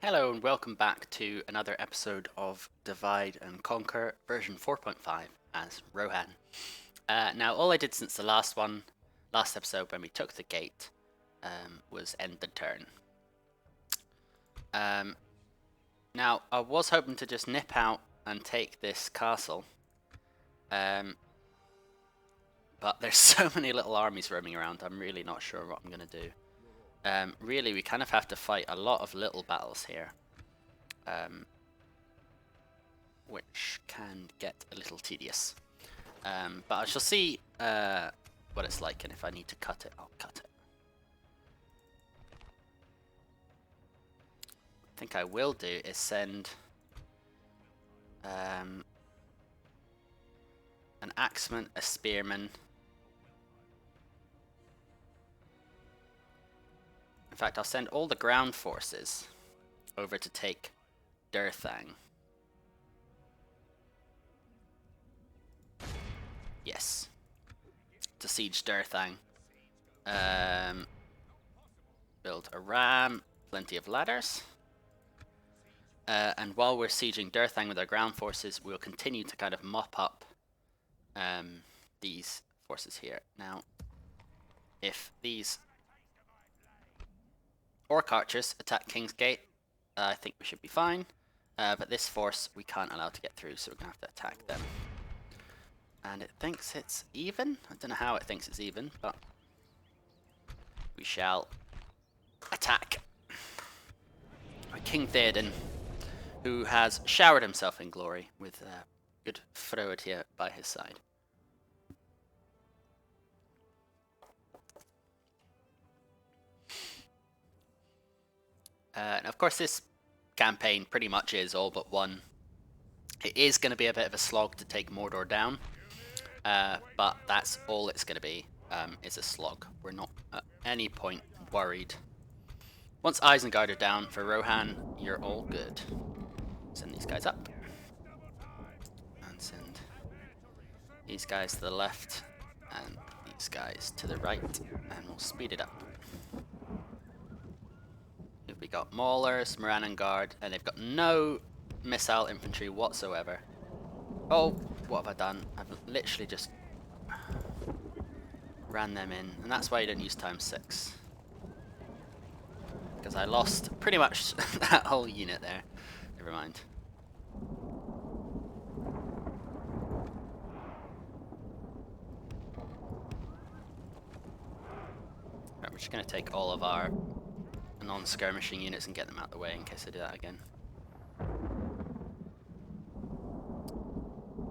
Hello and welcome back to another episode of Divide and Conquer version 4.5 as Rohan. Now all I did since the last episode when we took the gate, was end the turn. Now I was hoping to just nip out and take this castle, but there's so many little armies roaming around, I'm really not sure what I'm going to do. Really, we kind of have to fight a lot of little battles here. Which can get a little tedious. But I shall see what it's like, and if I need to cut it, I'll cut it. I think I will do is send an axeman, a spearman. In fact, I'll send all the ground forces over to take Durthang. Yes. To siege Durthang. Build a ram, plenty of ladders. And while we're sieging Durthang with our ground forces, we'll continue to kind of mop up these forces here. Now, if these Orc archers attack King's Gate, I think we should be fine. But this force we can't allow to get through, so we're going to have to attack them. And it thinks it's even? I don't know how it thinks it's even, but we shall attack. King Theoden, who has showered himself in glory with good Froed here by his side. And of course this campaign pretty much is all but won. It is going to be a bit of a slog to take Mordor down, but that's all it's going to be, is a slog. We're not at any point worried. Once Isengard are down for Rohan, you're all good. Send these guys up. And send these guys to the left, and these guys to the right, and we'll speed it up. We got Maulers, Moran Guard, and they've got no missile infantry whatsoever. Oh, what have I done? I've literally just ran them in, and that's why you don't use ×6. Because I lost pretty much that whole unit there. Never mind. Right, we're just going to take all of our non-skirmishing units and get them out of the way in case I do that again.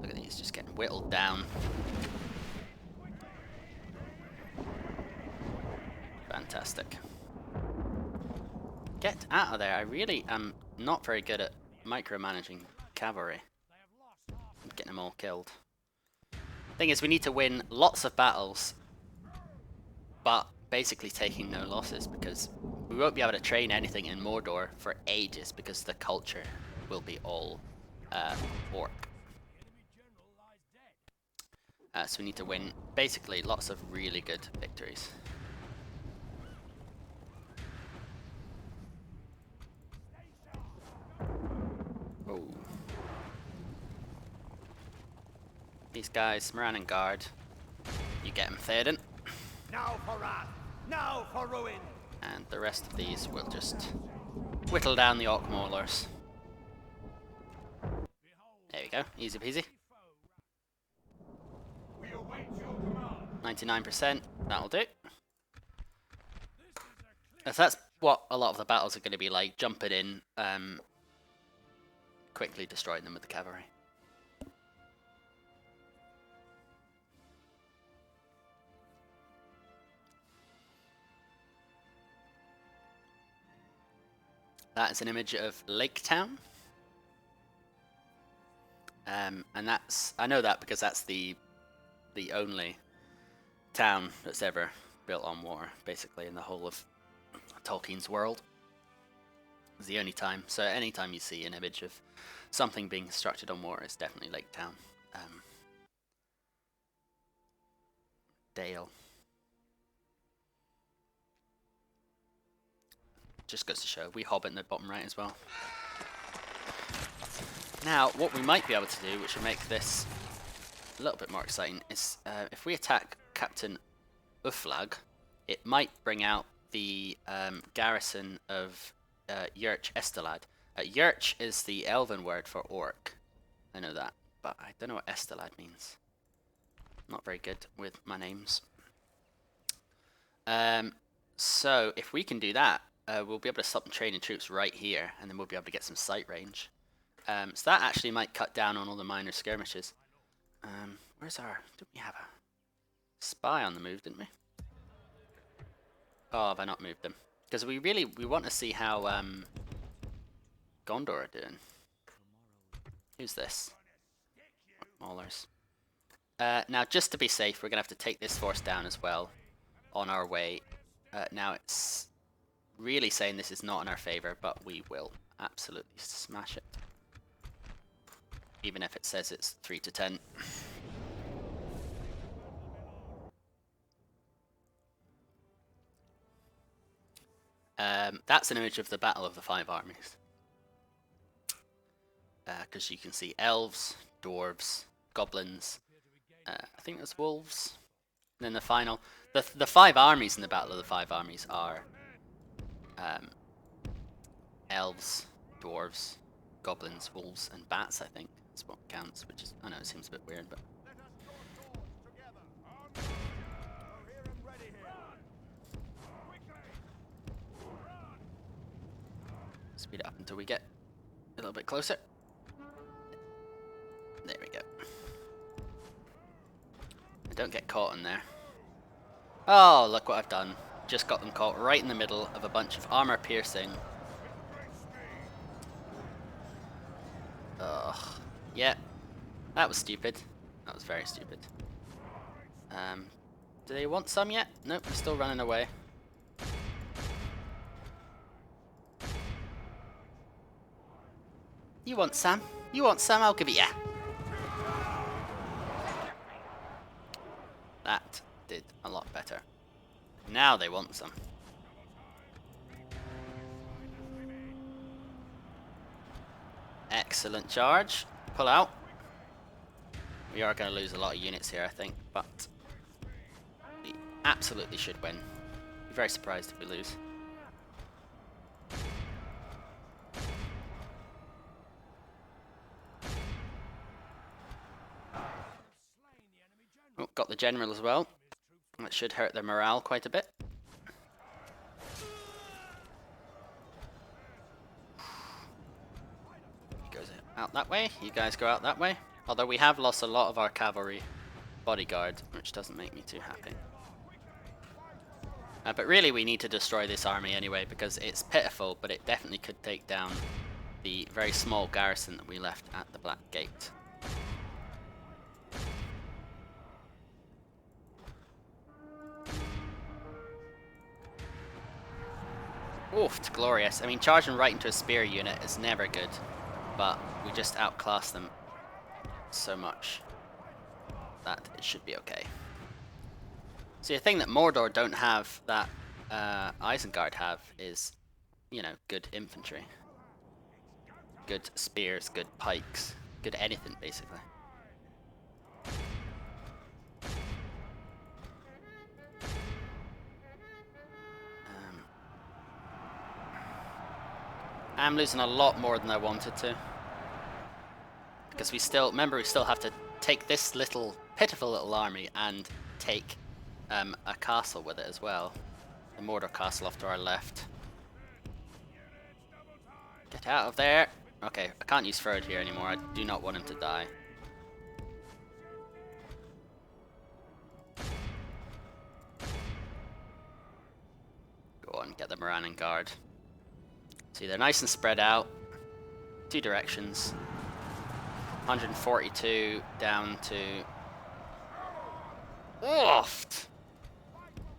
Look at these just getting whittled down. Fantastic. Get out of there. I really am not very good at micromanaging cavalry. I'm getting them all killed. Thing is, we need to win lots of battles, but basically taking no losses, because we won't be able to train anything in Mordor for ages because the culture will be all Orc. So we need to win basically lots of really good victories. Oh. These guys, Moran and Guard. You get them, Theoden. Now for wrath, now for ruin. And the rest of these will just whittle down the Orc Maulers. There we go, easy peasy. 99%, that'll do. So that's what a lot of the battles are going to be like, jumping in, quickly destroying them with the cavalry. That is an image of Lake Town. And that's, I know that because that's the only town that's ever built on water, basically, in the whole of Tolkien's world. It's the only time. So anytime you see an image of something being constructed on water, it's definitely Lake Town. Dale. just goes to show, we hobbit in the bottom right as well. Now, what we might be able to do, which will make this a little bit more exciting, is if we attack Captain Uflag, it might bring out the garrison of Yurch Estelad. Yurch is the elven word for orc. I know that, but I don't know what Estelad means. Not very good with my names. So if we can do that, we'll be able to stop them training troops right here, and then we'll be able to get some sight range. So that actually might cut down on all the minor skirmishes. Where's our... Didn't we have a spy on the move, didn't we? Oh, have I not moved them? Because we want to see how Gondor are doing. Who's this? Maulers. Now, just to be safe, we're going to have to take this force down as well on our way. Now, it's really saying this is not in our favor, but we will absolutely smash it. Even if it says it's 3 to 10. That's an image of the Battle of the Five Armies. Because you can see elves, dwarves, goblins, I think there's wolves. And then the final... The 5 armies in the Battle of the Five Armies are elves, dwarves, goblins, wolves, and bats, I think. That's what counts, which is... I know it seems a bit weird, but... Speed it up until we get a little bit closer. There we go. I don't get caught in there. Oh, look what I've done. Just got them caught right in the middle of a bunch of armor piercing. Ugh. Yeah. That was stupid. That was very stupid. Do they want some yet? Nope, they're still running away. You want some? You want some? I'll give it ya. That did a lot better. Now they want some. Excellent charge. Pull out. We are going to lose a lot of units here, I think, but we absolutely should win. Be very surprised if we lose. Oh, got the general as well. That should hurt their morale quite a bit. He goes out that way. You guys go out that way. Although we have lost a lot of our cavalry bodyguard, which doesn't make me too happy. But really we need to destroy this army anyway, because it's pitiful, but it definitely could take down the very small garrison that we left at the Black Gate. Oof, it's glorious. I mean, charging right into a spear unit is never good, but we just outclass them so much that it should be okay. See, the thing that Mordor don't have that Isengard have is, you know, good infantry. Good spears, good pikes, good anything, basically. I'm losing a lot more than I wanted to. Because we still, remember, we still have to take this little, pitiful little army and take a castle with it as well. The Mordor castle off to our left. Get out of there. Okay, I can't use Frode here anymore. I do not want him to die. Go on, get the Moran and guard. See, they're nice and spread out. 2 directions. 142 down to... Oof!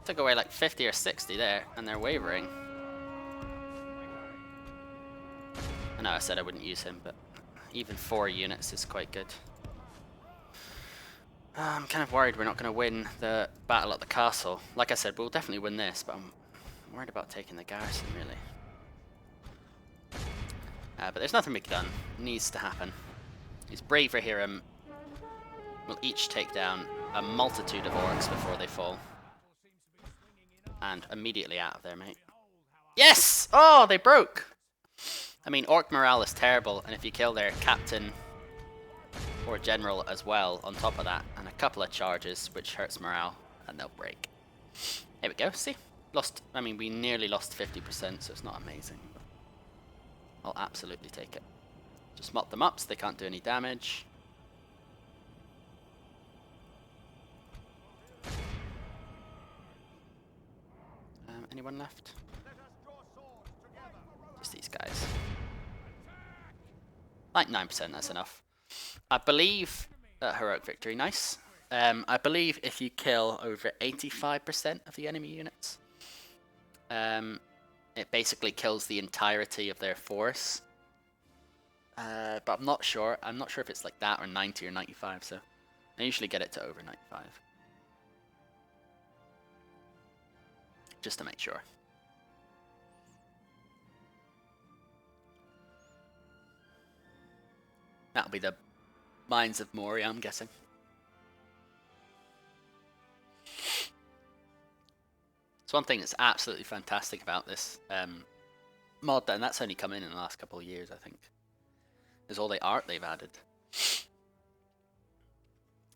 Took away like 50 or 60 there, and they're wavering. I know I said I wouldn't use him, but even 4 units is quite good. I'm kind of worried we're not going to win the battle at the castle. Like I said, we'll definitely win this, but I'm worried about taking the garrison, really. But there's nothing we can done. Needs to happen. These braver here will each take down a multitude of orcs before they fall. And immediately out of there, mate. Yes! Oh, they broke! I mean, orc morale is terrible, and if you kill their captain or general as well on top of that, and a couple of charges, which hurts morale, and they'll break. Here we go, see? Lost, I mean, we nearly lost 50%, so it's not amazing. But I'll absolutely take it. Just mop them up so they can't do any damage. Anyone left? Just these guys. Like 9%, that's enough. I believe heroic victory, nice. I believe if you kill over 85% of the enemy units, it basically kills the entirety of their force. But I'm not sure. I'm not sure if it's like that or 90 or 95. So I usually get it to over 95, just to make sure. That'll be the Mines of Moria, I'm guessing. It's one thing that's absolutely fantastic about this mod, and that's only come in the last couple of years, I think, is all the art they've added.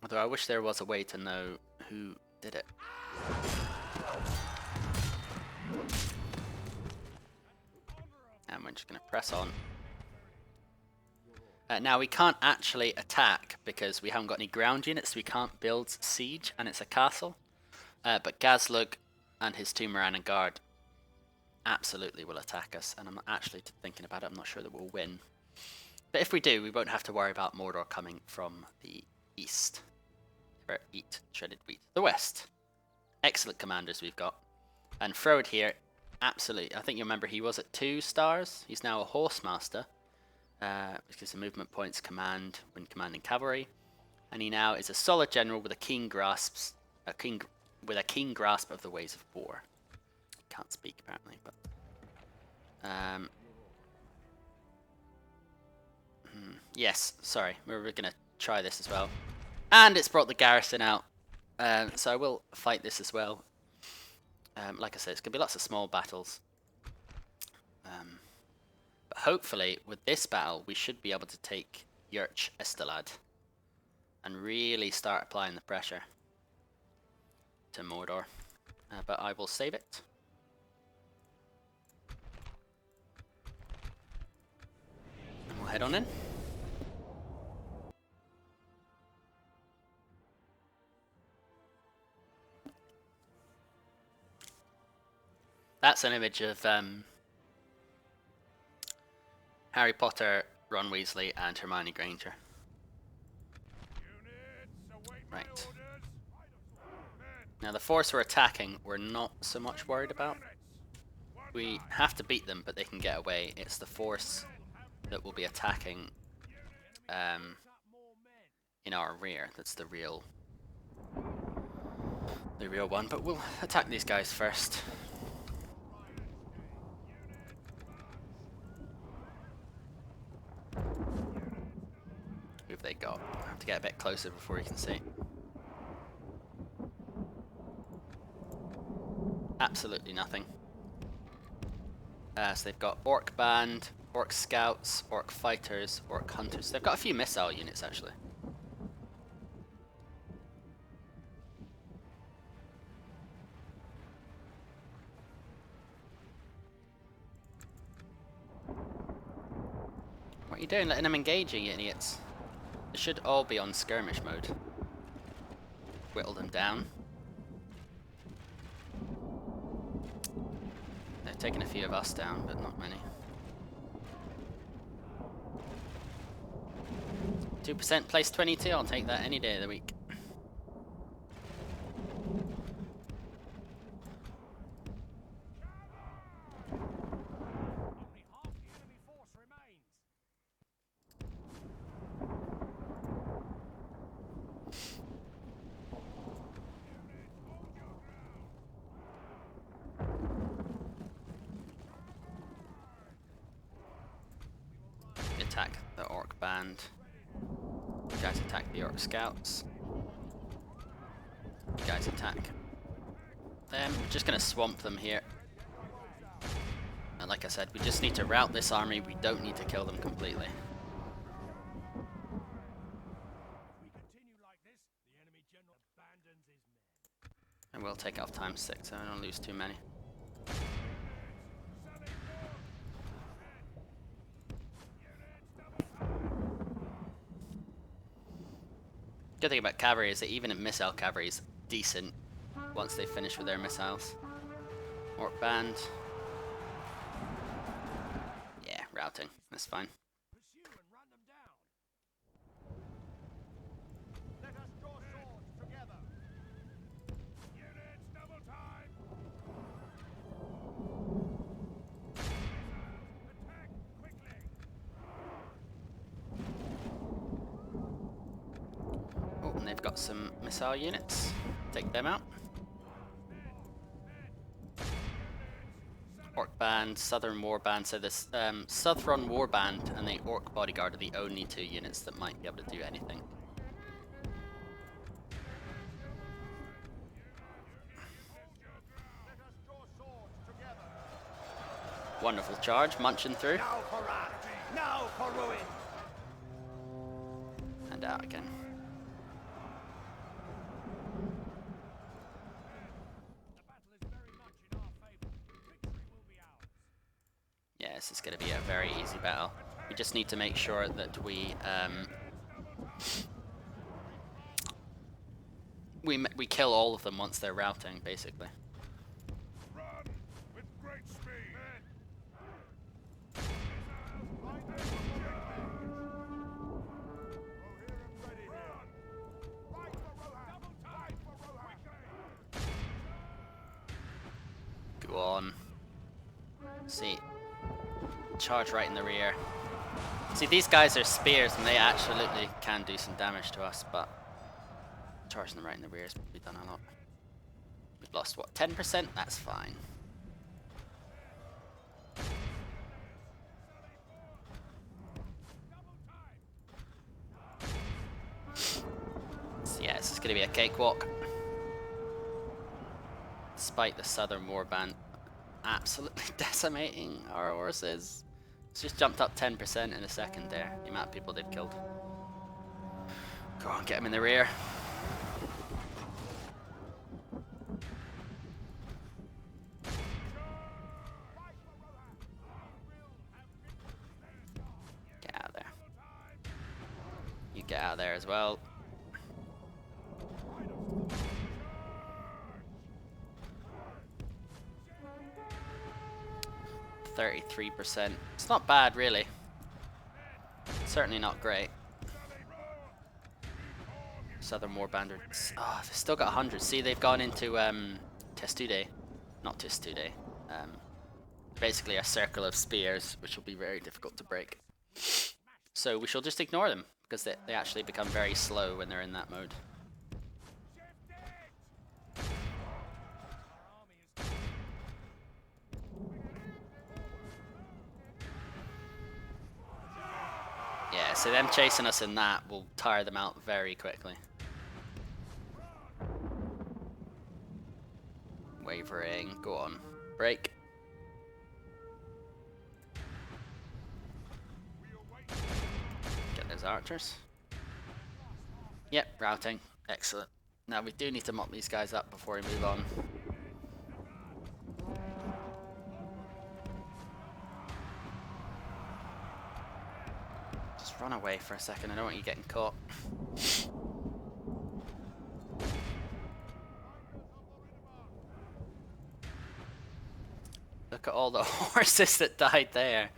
Although I wish there was a way to know who did it. And we're just going to press on. Now we can't actually attack because we haven't got any ground units, so we can't build siege, and it's a castle. But Gazlug and his two Morannon Guard absolutely will attack us, and I'm actually thinking about it, I'm not sure that we'll win. But if we do, we won't have to worry about Mordor coming from the east. Eat shredded wheat. The west. Excellent commanders we've got. And Frode here, absolutely. I think you remember he was at 2 stars. He's now a Horsemaster. Which gives him movement points, command when commanding cavalry. And he now is a solid general with a keen grasp of the ways of war. Can't speak apparently, but yes, sorry, we were gonna try this as well. And it's brought the garrison out. So I will fight this as well. Like I said, it's gonna be lots of small battles. But hopefully, with this battle, we should be able to take Yurch Estelad and really start applying the pressure to Mordor. But I will save it. And we'll head on in. That's an image of Harry Potter, Ron Weasley, and Hermione Granger. Right. Now the force we're attacking, we're not so much worried about. We have to beat them, but they can get away. It's the force that will be attacking in our rear. That's the real one. But we'll attack these guys first. Who've they got? I have to get a bit closer before you can see. Absolutely nothing. So they've got Orc Band, Orc Scouts, Orc Fighters, Orc Hunters. They've got a few missile units actually. What are you doing? Letting them engage, you idiots. They should all be on skirmish mode. Whittle them down. They're taking a few of us down, but not many. 2% place 22, I'll take that any day of the week. attack the orc band. You guys attack the orc scouts. You guys attack them. We're just gonna swamp them here. And like I said, we just need to rout this army. We don't need to kill them completely. And we'll take off times 6 so I don't lose too many. Good thing about cavalry is that even if missile cavalry is decent once they finish with their missiles. Orc band. Yeah, routing. That's fine. Oh, and they've got some missile units. Take them out. Orc band, Southern Warband. So this Southron Warband and the Orc Bodyguard are the only 2 units that might be able to do anything. Wonderful charge, munching through. Now for wrath, now for ruin. And out again. Yeah, this is going to be a very easy battle. We just need to make sure that we kill all of them once they're routing, basically. Run with great speed. Go on. See. Charge right in the rear. See, these guys are spears and they absolutely can do some damage to us, but charging them right in the rear has probably done a lot. We've lost, what, 10%? That's fine. So yeah, this is going to be a cakewalk. Despite the Southern Warband absolutely decimating our horses. It's just jumped up 10% in a second there, the amount of people they've killed. Go on, get them in the rear. Get out of there. You get out of there as well. 33%. It's not bad, really. Certainly not great. Southern Warband are... Oh, they've still got 100. See, they've gone into Testude. Not Testude. Basically a circle of spears, which will be very difficult to break. So we shall just ignore them, because they actually become very slow when they're in that mode. Yeah, so them chasing us in that will tire them out very quickly. Wavering, go on. Break. Get those archers. Yep, routing. Excellent. Now we do need to mop these guys up before we move on. Just run away for a second, I don't want you getting caught. Look at all the horses that died there.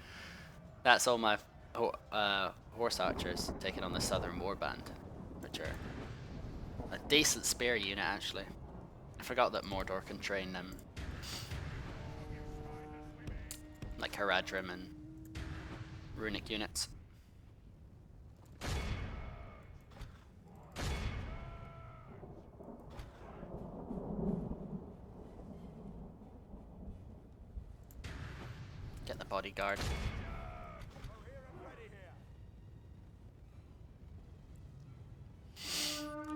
That's all my horse archers taking on the Southern Warband, which are a decent spear unit actually. I forgot that Mordor can train them, like Haradrim and runic units. Get the bodyguard.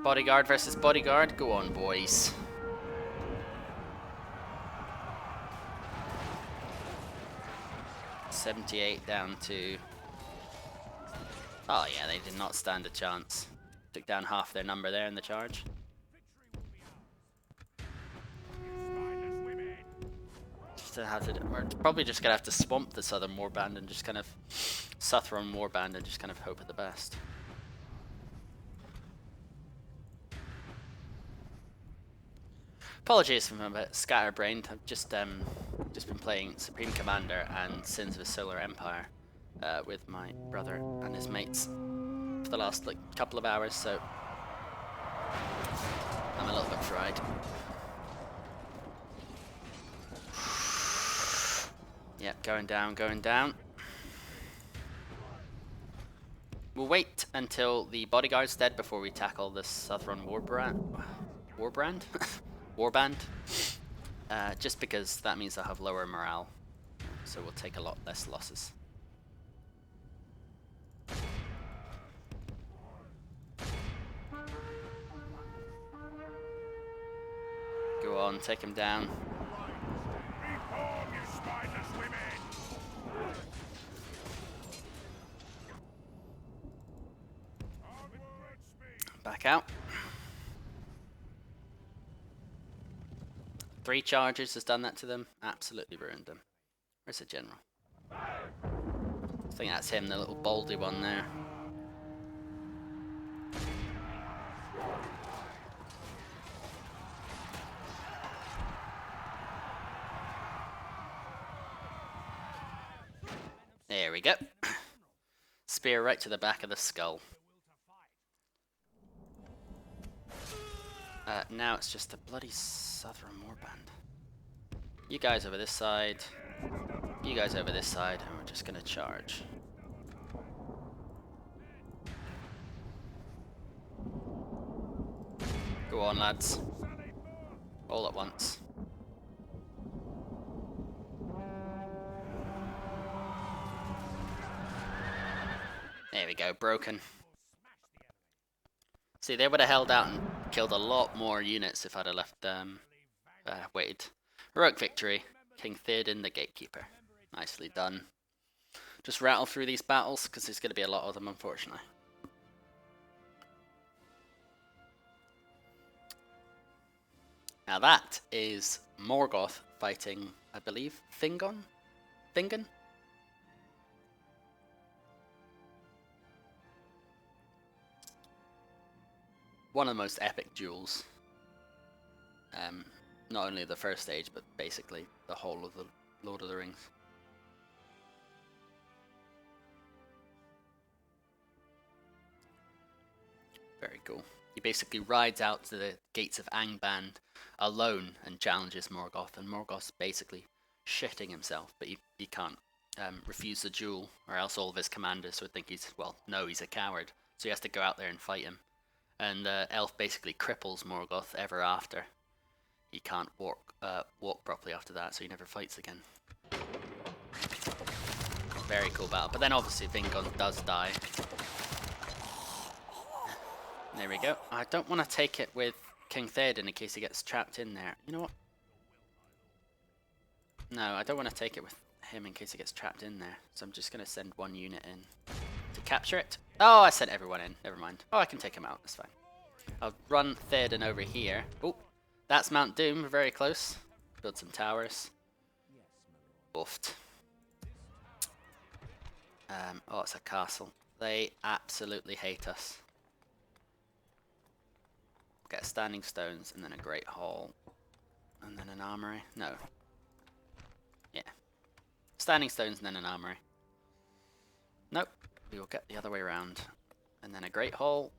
Bodyguard versus bodyguard. Go on, boys. $78 down to... Oh yeah, they did not stand a chance. Took down half their number there in the charge. We're probably just gonna have to swamp the Southern Warband and just kind of Southron Warband and just kind of hope for the best. Apologies if I'm a bit scatterbrained. I've just been playing Supreme Commander and Sins of a Solar Empire with my brother and his mates for the last like couple of hours, so I'm a little bit fried. Yep, going down, going down. We'll wait until the bodyguard's dead before we tackle the Southron Warband? Just because that means they'll have lower morale. So we'll take a lot less losses. Go on, take him down. Back out. 3 charges has done that to them. Absolutely ruined them. Where's the general? I think that's him, the little baldy one there. There we go. Spear right to the back of the skull. Now it's just a bloody Southern Warband. You guys over this side. You guys over this side, and we're just gonna charge. Go on, lads. All at once. There we go, broken. See, they would have held out and killed a lot more units if I'd have left waited. Heroic victory. King Theoden the Gatekeeper. Nicely done. Just rattle through these battles, because there's going to be a lot of them, unfortunately. Now that is Morgoth fighting, I believe, Fingon? Fingon? One of the most epic duels. Not only the first stage, but basically the whole of the Lord of the Rings. Very cool. He basically rides out to the gates of Angband alone and challenges Morgoth, and Morgoth's basically shitting himself, but he can't refuse the duel, or else all of his commanders would think he's a coward, so he has to go out there and fight him. And Elf basically cripples Morgoth ever after. He can't walk properly after that, so he never fights again. Very cool battle. But then obviously Fingon does die. There we go. I don't want to take it with King Theoden in case he gets trapped in there. You know what? No, I don't want to take it with him in case he gets trapped in there. So I'm just going to send 1 unit in to capture it. Oh, I sent everyone in. Never mind. Oh, I can take him out. That's fine. I'll run Theoden over here. Oh, that's Mount Doom. We're very close. Build some towers. Buffed. Oh, it's a castle. They absolutely hate us. Get standing stones and then a great hall. And then an armory. No. Yeah. Standing stones and then an armory. Nope. We will get the other way around. And then a great hall.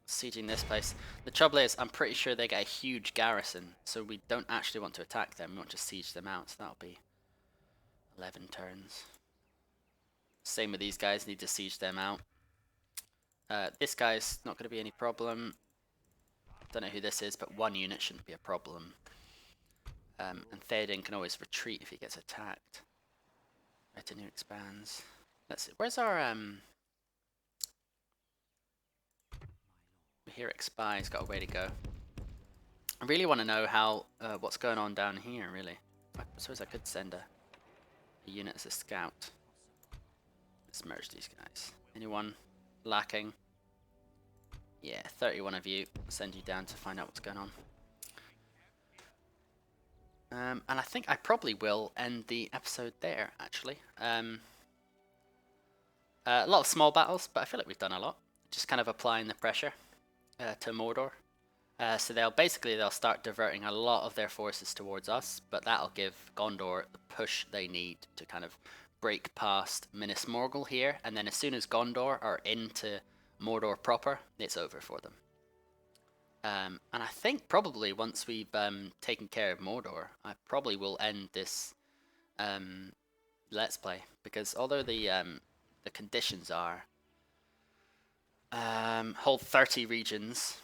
Sieging this place. The trouble is, I'm pretty sure they get a huge garrison, so we don't actually want to attack them. We want to siege them out, so that'll be 11 turns. Same with these guys, need to siege them out. This guy's not going to be any problem. Don't know who this is, but 1 unit shouldn't be a problem. And Theoden can always retreat if he gets attacked. Retinue expands. Let's see. Where's our here Spy's got a way to go. I really want to know how what's going on down here. Really, I suppose I could send a unit as a scout. Let's merge these guys. Anyone lacking? Yeah, 31 of you. I'll send you down to find out what's going on. And I think I probably will end the episode there, actually. A lot of small battles, but I feel like we've done a lot. Just kind of applying the pressure to Mordor. So they'll start diverting a lot of their forces towards us, but that'll give Gondor the push they need to kind of break past Minas Morgul here, and then as soon as Gondor are into Mordor proper, it's over for them. And I think probably once we've taken care of Mordor, I probably will end this Let's Play, because although the conditions are hold 30 regions,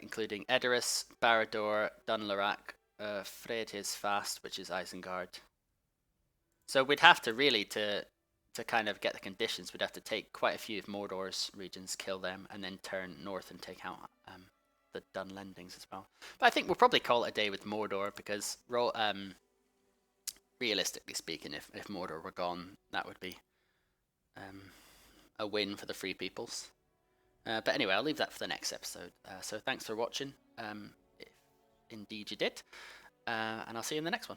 including Edoras, Barad-dûr, Dunlarak, Freydhis Fast, which is Isengard. So we'd have to really, to kind of get the conditions, we'd have to take quite a few of Mordor's regions, kill them, and then turn north and take out the Dunlendings as well. But I think we'll probably call it a day with Mordor, because realistically speaking, if Mordor were gone, that would be a win for the Free Peoples. But anyway, I'll leave that for the next episode. So thanks for watching, if indeed you did, and I'll see you in the next one.